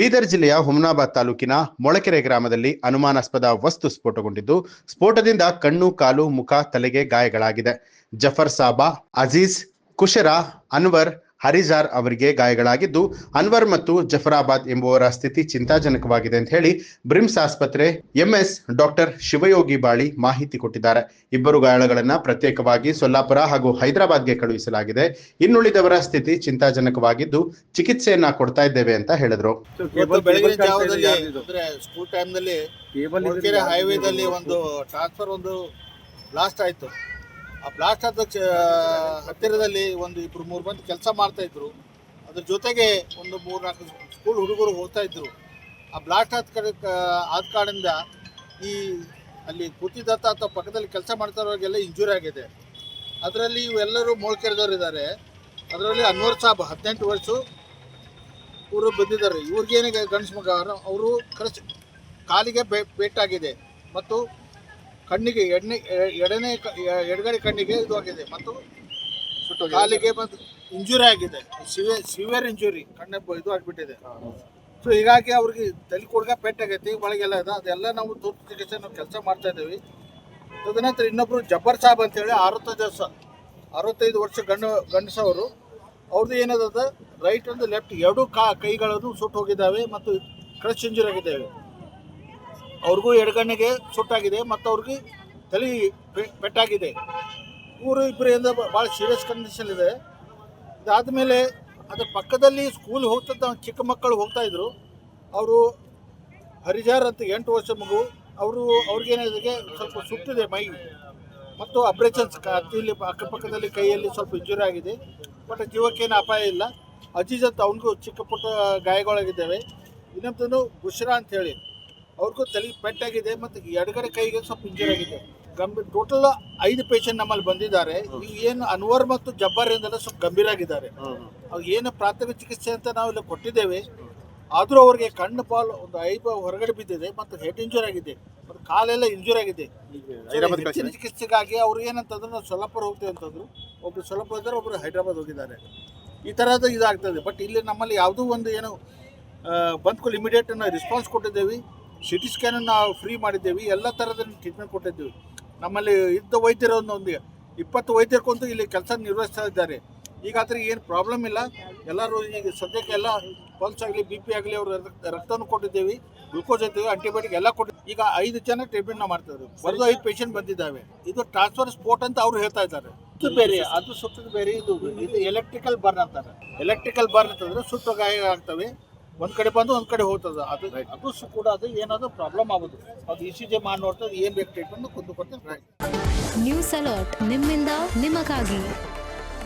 ಬೀದರ್ ಜಿಲ್ಲೆಯ ಹುಮನಾಬಾದ್ ತಾಲೂಕಿನ ಮೊಳಕೆರೆ ಗ್ರಾಮದಲ್ಲಿ ಅನುಮಾನಾಸ್ಪದ ವಸ್ತು ಸ್ಫೋಟಗೊಂಡಿದ್ದು, ಸ್ಫೋಟದಿಂದ ಕಣ್ಣು, ಕಾಲು, ಮುಖ, ತಲೆಗೆ ಗಾಯಗಳಾಗಿದೆ. ಜಫರ್ ಸಾಬಾ, ಅಜೀಜ್, ಕುಶರಾ, ಅನ್ವರ್, ಹರಿಜಾರ್ ಅವರಿಗೆ ಗಾಯಗಳಾಗಿದ್ದು, ಅನ್ವರ್ ಮತ್ತು ಜಫರಾಬಾದ್ ಎಂಬುವರ ಸ್ಥಿತಿ ಚಿಂತಾಜನಕವಾಗಿದೆ ಅಂತ ಹೇಳಿ ಬ್ರಿಮ್ಸ್ ಆಸ್ಪತ್ರೆ ಎಂಎಸ್ ಡಾಕ್ಟರ್ ಶಿವಯೋಗಿ ಬಾಳಿ ಮಾಹಿತಿ ಕೊಟ್ಟಿದ್ದಾರೆ. ಇಬ್ಬರು ಗಾಯಾಳುಗಳನ್ನ ಪ್ರತ್ಯೇಕವಾಗಿ ಸೊಲ್ಲಾಪುರ ಹಾಗೂ ಹೈದರಾಬಾದ್ಗೆ ಕಳುಹಿಸಲಾಗಿದೆ. ಇನ್ನುಳಿದವರ ಸ್ಥಿತಿ ಚಿಂತಾಜನಕವಾಗಿದ್ದು ಚಿಕಿತ್ಸೆಯನ್ನ ಕೊಡ್ತಾ ಇದ್ದೇವೆ ಅಂತ ಹೇಳಿದ್ರು. ಬೆಳಗಿನ ಜಾವದಲ್ಲಿ ಅಂದ್ರೆ ಸ್ಕೂಲ್ ಟೈಮ್ನಲ್ಲಿ ಮೊಳಕೆರೆ ಹೈವೇದಲ್ಲಿ ಒಂದು ಟ್ರಾನ್ಸ್ಫರ್ ಬ್ಲಾಸ್ಟ್ ಆಯಿತು. ಆ ಬ್ಲಾಸ್ಟ್ ಆದ ಹತ್ತಿರದಲ್ಲಿ ಇಬ್ಬರು ಮೂರು ಮಂದಿ ಕೆಲಸ ಮಾಡ್ತಾ ಇದ್ರು. ಅದ್ರ ಜೊತೆಗೆ 3-4 ಸ್ಕೂಲ್ ಹುಡುಗರು ಹೋಗ್ತಾ ಇದ್ರು. ಆ ಬ್ಲಾಸ್ಟ್ ಆದ ಕಾರಣದಿಂದ ಅಲ್ಲಿ ಕೂತಿದ್ದಂಥ ಅಥವಾ ಪಕ್ಕದಲ್ಲಿ ಕೆಲಸ ಮಾಡ್ತಾ ಇರೋರಿಗೆಲ್ಲ ಇಂಜುರಿ ಆಗಿದೆ. ಅದರಲ್ಲಿ ಇವೆಲ್ಲರೂ ಮೊಳಕೆರೆದವರು ಇದ್ದಾರೆ. ಅದರಲ್ಲಿ ಅನ್ವರ್ ಸಾಬ್ 18 ವರ್ಷ ಇವರು ಬಂದಿದ್ದಾರೆ. ಇವ್ರಿಗೇನೇ ಗಂಡಸ ಮಗ, ಅವರು ಕಾಲಿಗೆ ಪೇಟಾಗಿದೆ ಮತ್ತು ಕಣ್ಣಿಗೆ ಎಡಗಡೆ ಕಣ್ಣಿಗೆ ಇದು ಆಗಿದೆ ಮತ್ತು ಕಾಲಿಗೆ ಇಂಜುರಿ ಆಗಿದೆ. ಸಿವಿಯರ್ ಇಂಜುರಿ, ಇದು ಆಗಿಬಿಟ್ಟಿದೆ. ಸೊ ಹೀಗಾಗಿ ಅವ್ರಿಗೆ ತಲೆ ಕೊಡ್ಗ ಪೆಟ್ಟಾಗೈತಿ, ಒಳಗೆಲ್ಲ ಇದೆ. ಅದೆಲ್ಲ ನಾವು ತುರ್ತು ಚಿಕಿತ್ಸೆ ಕೆಲಸ ಮಾಡ್ತಾ ಇದ್ದೀವಿ. ತದನಂತರ ಇನ್ನೊಬ್ಬರು ಜಬ್ಬರ್ ಸಾಬ್ ಅಂತೇಳಿ 65 ವರ್ಷ ಗಂಡಸವರು. ಅವ್ರದ್ದು ಏನದ ರೈಟ್ ಒಂದು ಲೆಫ್ಟ್ ಎರಡೂ ಕೈಗಳನ್ನು ಸುಟ್ಟು ಹೋಗಿದ್ದಾವೆ ಮತ್ತು ಕ್ರಶ್ ಇಂಜುರಿ ಆಗಿದ್ದಾವೆ. ಅವ್ರಿಗೂ ಎಡಗಣ್ಣಿಗೆ ಸುಟ್ಟಾಗಿದೆ ಮತ್ತು ಅವ್ರಿಗೆ ತಲೆ ಪೆಟ್ಟಾಗಿದೆ. ಇಬ್ಬರಿಂದ ಭಾಳ ಸೀರಿಯಸ್ ಕಂಡೀಷನ್ ಇದೆ. ಇದಾದಮೇಲೆ ಅದ್ರ ಪಕ್ಕದಲ್ಲಿ ಸ್ಕೂಲ್ ಹೋಗ್ತಂತ ಚಿಕ್ಕ ಮಕ್ಕಳು ಹೋಗ್ತಾ ಇದ್ರು. ಅವರು ಹರಿಜಾರ್ ಅಂತ 8 ವರ್ಷ ಮಗು, ಅವ್ರಿಗೇನಿದೆ ಸ್ವಲ್ಪ ಸುಟ್ಟಿದೆ ಮೈ ಮತ್ತು ಅಬ್ರೇಷನ್ಸ್ ಇಲ್ಲಿ ಅಕ್ಕಪಕ್ಕದಲ್ಲಿ ಕೈಯಲ್ಲಿ ಸ್ವಲ್ಪ ಇಂಜುರಿ ಆಗಿದೆ. ಬಟ್ ಜೀವಕ್ಕೇನು ಅಪಾಯ ಇಲ್ಲ. ಅಜೀಜ್ ಅಂತ ಅವನಿಗೂ ಚಿಕ್ಕ ಪುಟ್ಟ ಗಾಯಗಳಾಗಿದ್ದಾವೆ. ಇನ್ನೊಂದು ಬುಷ್ರಾ ಅಂತ ಹೇಳಿ ಅವ್ರಿಗೂ ತಲೆ ಪೆಟ್ಟಾಗಿದೆ ಮತ್ತು ಎಡಗಡೆ ಕೈಗೆ ಸ್ವಲ್ಪ ಇಂಜುರಿ ಆಗಿದೆ. ಟೋಟಲ್ 5 ಪೇಷಂಟ್ ನಮ್ಮಲ್ಲಿ ಬಂದಿದ್ದಾರೆ. ಈಗ ಏನು ಅನ್ವರ್ ಮತ್ತು ಜಬ್ಬರ್ ಎಂದೆಲ್ಲ ಸ್ವಲ್ಪ ಗಂಭೀರ ಆಗಿದ್ದಾರೆ. ಅವ್ರು ಏನು ಪ್ರಾಥಮಿಕ ಚಿಕಿತ್ಸೆ ಅಂತ ನಾವು ಇಲ್ಲಿ ಕೊಟ್ಟಿದ್ದೇವೆ. ಆದರೂ ಅವ್ರಿಗೆ ಕಣ್ಣು ಪಾಲು ಒಂದು ಐಬ ಹೊರಗಡೆ ಬಿದ್ದಿದೆ ಮತ್ತು ಹೆಡ್ ಇಂಜುರಿ ಆಗಿದೆ ಮತ್ತು ಕಾಲೆಲ್ಲ ಇಂಜುರಿ ಆಗಿದೆ. ಹೆಚ್ಚಿನ ಚಿಕಿತ್ಸೆಗಾಗಿ ಅವ್ರು ಏನಂತಂದ್ರೆ ನಾವು ಸೊಲ್ಲಾಪುರ ಹೋಗ್ತೇವೆ ಅಂತಂದ್ರು. ಒಬ್ರು ಸೊಲ್ಲಾಪುರ ಇದ್ದಾರೆ, ಒಬ್ರು ಹೈದರಾಬಾದ್ ಹೋಗಿದ್ದಾರೆ. ಈ ಥರದ ಇದಾಗ್ತದೆ. ಬಟ್ ಇಲ್ಲಿ ನಮ್ಮಲ್ಲಿ ಯಾವುದೂ ಏನು ಬಂದ್ಕೊಂಡು ಇಮಿಡಿಯೇಟ್ ರೆಸ್ಪಾನ್ಸ್ ಕೊಟ್ಟಿದ್ದೇವೆ. CT ಸ್ಕ್ಯಾನನ್ನು ನಾವು ಫ್ರೀ ಮಾಡಿದ್ದೇವೆ. ಎಲ್ಲ ಥರದ ಟ್ರೀಟ್ಮೆಂಟ್ ಕೊಟ್ಟಿದ್ದೇವೆ. ನಮ್ಮಲ್ಲಿ ಇದ್ದ ವೈದ್ಯರು ಒಂದು 20 ವೈದ್ಯರ್ಕೊಂದು ಇಲ್ಲಿ ಕೆಲಸ ನಿರ್ವಹಿಸ್ತಾ ಇದ್ದಾರೆ. ಈಗಾದರೆ ಏನು ಪ್ರಾಬ್ಲಮ್ ಇಲ್ಲ. ಎಲ್ಲರೂ ಈಗ ಸದ್ಯಕ್ಕೆ ಎಲ್ಲ ಪಲ್ಸ್ ಆಗಲಿ, BP ಆಗಲಿ, ಅವ್ರ ರಕ್ತವನ್ನು ಕೊಟ್ಟಿದ್ದೇವೆ, ಗ್ಲೂಕೋಸ್ ಇದ್ದೇವೆ, ಆಂಟಿಬಯೋಟಿಕ್ ಎಲ್ಲ ಕೊಟ್ಟಿದ್ದೀವಿ. ಈಗ 5 ಜನ ಟ್ರೀಟ್ಮೆಂಟ್ ಮಾಡ್ತಿದ್ರು. ಬರೆದು 5 ಪೇಷಂಟ್ ಬಂದಿದ್ದಾವೆ. ಇದು ಟ್ರಾನ್ಸ್ಫರ್ ಸ್ಪೋಟ್ ಅಂತ ಅವ್ರು ಹೇಳ್ತಾ ಇದ್ದಾರೆ. ಇದು ಬೇರೆ, ಅದು ಸುಟ್ಟದು ಬೇರೆ. ಇದು ಎಲೆಕ್ಟ್ರಿಕಲ್ ಬರ್ನ್ ಅಂತಾರೆ. ಎಲೆಕ್ಟ್ರಿಕಲ್ ಬರ್ನ್ ಅಂತಂದರೆ ಸುಟ್ಟು ಗಾಯ ಆಗ್ತವೆ. ಒಂದು ಕಡೆ ಬಂದು ಒಂದು ಕಡೆ ಹೋಗ್ತದೆ. ಅದು ಕೂಡ ಏನಾದರೂ ಪ್ರಾಬ್ಲಮ್ ಆಗೋದು. ಅದು ECG ಮಾಡಿ ನೋಡ್ತದೆ, ಏನು ಬೇಕು ಟ್ರೀಟ್ಮೆಂಟ್ ಕೊಡ್ತೇವೆ. ನ್ಯೂಸ್ ಅಲರ್ಟ್, ನಿಮ್ಮಿಂದ ನಿಮಗಾಗಿ.